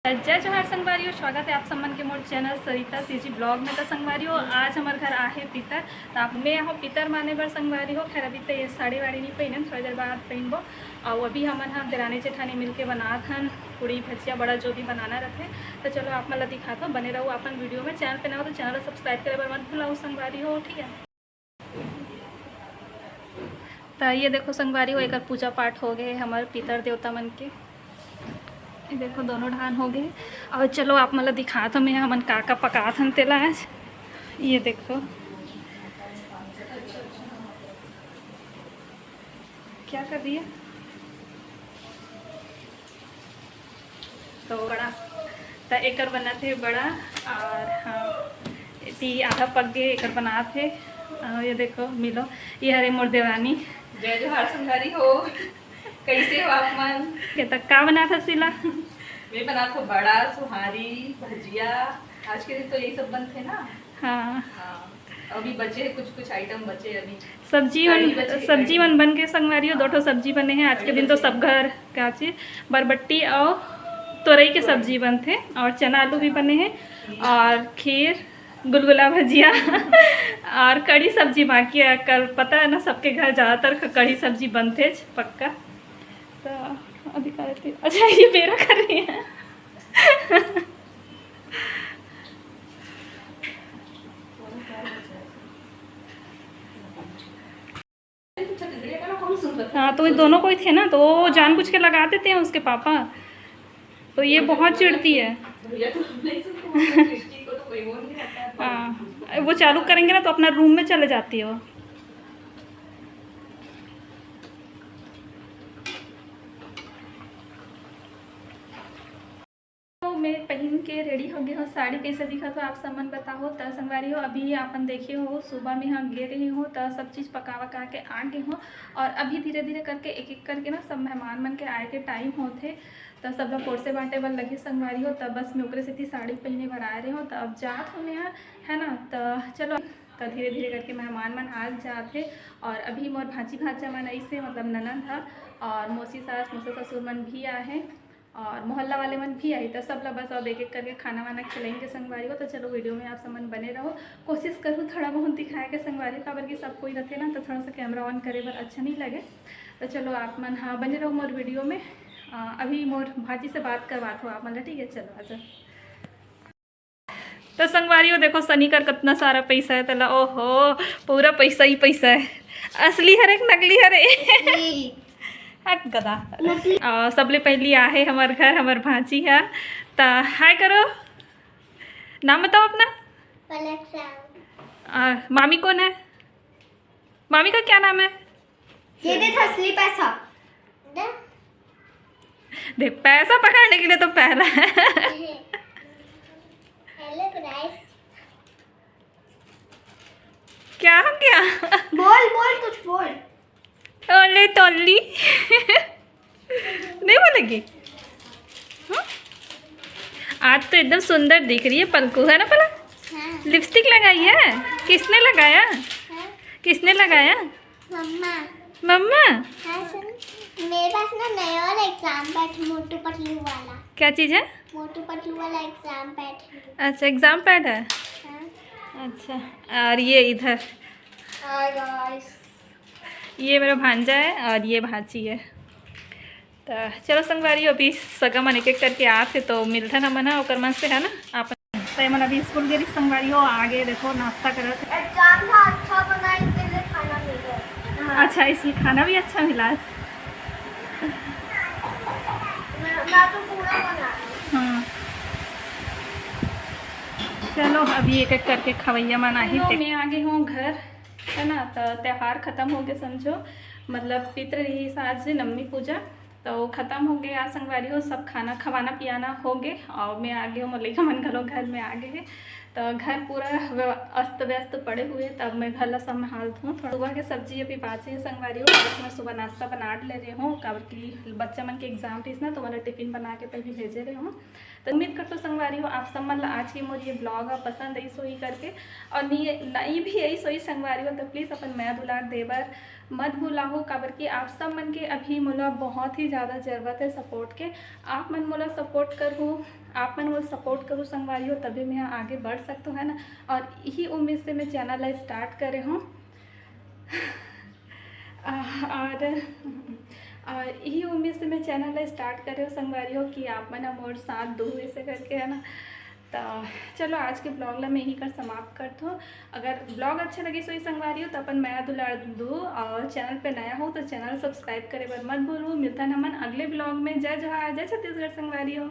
जय जोहार संगवारियों, स्वागत है आप सम्मान के मोर चैनल सरिता सीजी ब्लॉग में। तो संगवारियों आज हमारे घर आहे पितर, तो आप मैं यहाँ पितर माने बर संगवारी हो। खैर अभी तो ये साड़ी वाड़ी नहीं पहने, थोड़ी देर बाद पहनबो। और अभी हमन हम देरानी जेठानी मिल के बनात हन पूड़ी भजिया बड़ा जो भी बनाना रहते। तो चलो आप मतलब दिखाता हूँ, बने रहो अपन वीडियो में। चैनल पर ना हो तो चैनल सब्सक्राइब करे बर मत भूलाओ संगवारी हो, ठीक है। तो ये देखो संगवारी हो, एक पूजा पाठ हो गए हमारे पितर देवता मन के। देखो दोनों ढान हो गए। और चलो आप मतलब दिखा तो मैं हमन का पका थन तेला आज। ये देखो क्या कर रही है। तो बड़ा तो एकर बना थे बड़ा, और हाँ ती आधा पक गए एकर बना थे। ये देखो मिलो, ये हरे मोर देवरानी। जय जोहार संघारी हो। कैसे हो आप मन? ये तक का बना था सिला। मैं बना था बड़ा सुहारी भजिया। आज के दिन तो यही सब बनते ना। हाँ अभी बचे कुछ कुछ आइटम बचे। अभी सब्जी मन बन के संगवारियों दो ठो सब्जी बने हैं आज के दिन। तो सब घर का चीज बरबट्टी और तोरई के सब्जी बनते, और चना आलू भी बने हैं, और खीर गुलगुला भजिया और कड़ी सब्जी बाकी है। कल पता है ना सबके घर ज़्यादातर कड़ी सब्जी बनते पक्का। तो अभी कर रही थी। अच्छा ये मेरा कर रही है। हाँ तो ये दोनों कोई थे ना, तो वो जानबूझ के लगा देते हैं उसके पापा। तो ये बहुत चिढ़ती है। हाँ वो चालू करेंगे ना तो अपना रूम में चले जाती है वो। तो मैं पहन के रेडी हो गई हूँ। साड़ी कैसे दिखा तो आप सामान बताओ। तो संगवारी हो अभी अपन देखे हो सुबह में यहाँ गे रही हूँ, तो सब चीज़ पका वका के आ गई हूँ। और अभी धीरे धीरे करके एक एक करके ना सब मेहमान मन के आए के टाइम होते। तो सब लोग कोर्से बांटे बर लगे संगवारी हो। तब बस मैं ओकरे से साड़ी पहने बर आ रही हूँ। तो अब जात हूँ मैं यहाँ, है ना। तो चलो तो धीरे धीरे करके मेहमान मन आ जाते। और अभी मोर भाजी भाजा मन ऐसे मतलब ननद था, और मौसी सास मौसा ससुर मन भी आए हैं, और मोहल्ला वाले मन भी आई। तो सब लोग बस अब एक एक करके खाना वाना खिलाएंगे संगवारी को। तो चलो वीडियो में आप समन बने रहो। कोशिश करूँ थोड़ा बहुत दिखाए के संगवारी का, बल्कि सब कोई रहते ना तो थोड़ा सा कैमरा ऑन करे बर अच्छा नहीं लगे। तो चलो आप मन हाँ बने रहो मोर वीडियो में। अभी मोर भाजी से बात करवात हो आप मतलब, ठीक है। चलो अच्छा। तो संगवारी हो देखो सनी कर कितना सारा पैसा है तला। ओहो पूरा पैसा ही पैसा है। असली हरे नकली हरे हट गदा। सबले पहली आहे हमार घर हमार भांजी है। तो हाय करो, नाम बताओ अपना। मामी कौन है? मामी का क्या नाम है? ये दे असली पैसा दे। पैसा पकड़ने के लिए तो पहला है। Hello guys. क्या हो गया? बोल बोल कुछ बोल। ओले तोली नहीं बोलेगी। आज तो एकदम सुंदर दिख रही है पलकू, है ना पला? हाँ। लिपस्टिक लगाई है? किसने लगाया? हाँ। किसने लगाया? मम्मा। मम्मा। हाँ सुन, मेरे पास ना नया वाला एग्जाम पैड मोटू पतलू वाला। क्या चीज़ है? मोटू पतलू वाला एग्जाम पैड। अच्छा एग्जाम पैड है। हाँ। अच्छा और ये इधर हाय गाइस। ये मेरा भांजा है और ये भांजी है। तो चलो संगवारी अभी सगा मन एक एक करके आते तो मिलता ना मना ओकर मन से, है ना। आप तो मन अभी स्कूल गई संगवारी हो, आगे देखो नाश्ता कर। एग्जाम था अच्छा बना इसलिए खाना मिल गया। अच्छा इसलिए खाना भी अच्छा मिला है। मैं तो पूरा बना। हाँ चलो अभी एक एक करके खवैया मना ही। मैं आ गई हूँ घर, है ना। तो त्यौहार ख़त्म हो गए समझो, मतलब पितृ रही आज नवमी पूजा तो ख़त्म हो गया। संगवारी हो सब खाना खवाना पियाना हो गए, और मैं आ गई हूँ मलिका मन घरों घर में आ गए हैं। तो घर पूरा अस्त व्यस्त पड़े हुए, तब मैं घर ला संभालती हूँ। थोड़ा सुबह के सब्जी अभी बाचे संगवारी हो, मैं सुबह नाश्ता बना ले रही हूँ कि बच्चा मन के एग्जाम थी ना, तो मैंने टिफिन बना के पहले भेजे रही हूँ। तो उम्मीद करते हो संगवारी हो आप सब मतलब आज की मोर ये ब्लॉग पसंद आई सोई करके, और नहीं भी यही सोई संगवारी हो तो प्लीज़ अपन मैं दुलार देवर मत भूलाहो, काबर कि आप सब मन के अभी मोला बहुत ही ज़्यादा ज़रूरत है सपोर्ट के। आप मन मोला सपोर्ट करो, आप मन मोला सपोर्ट करो संगवारियों, तभी मैं आगे बढ़ सकता हूँ, है ना। और यही उम्मीद से मैं चैनल स्टार्ट करे हूँ और यही उम्मीद से मैं चैनल स्टार्ट करे हूँ संगवारियों कि आप मन मोर साथ दो ऐसे करके, है ना। तो चलो आज के ब्लॉग ला मैं यही कर समाप्त करता हूँ। अगर ब्लॉग अच्छा लगे सो ही संगवारी हो तो अपन मैं दुलार दो, और चैनल पे नया हो तो चैनल सब्सक्राइब करे बर मत भूलो। मिलता न मन अगले ब्लॉग में। जय जोहार, जय छत्तीसगढ़ संगवारी हो।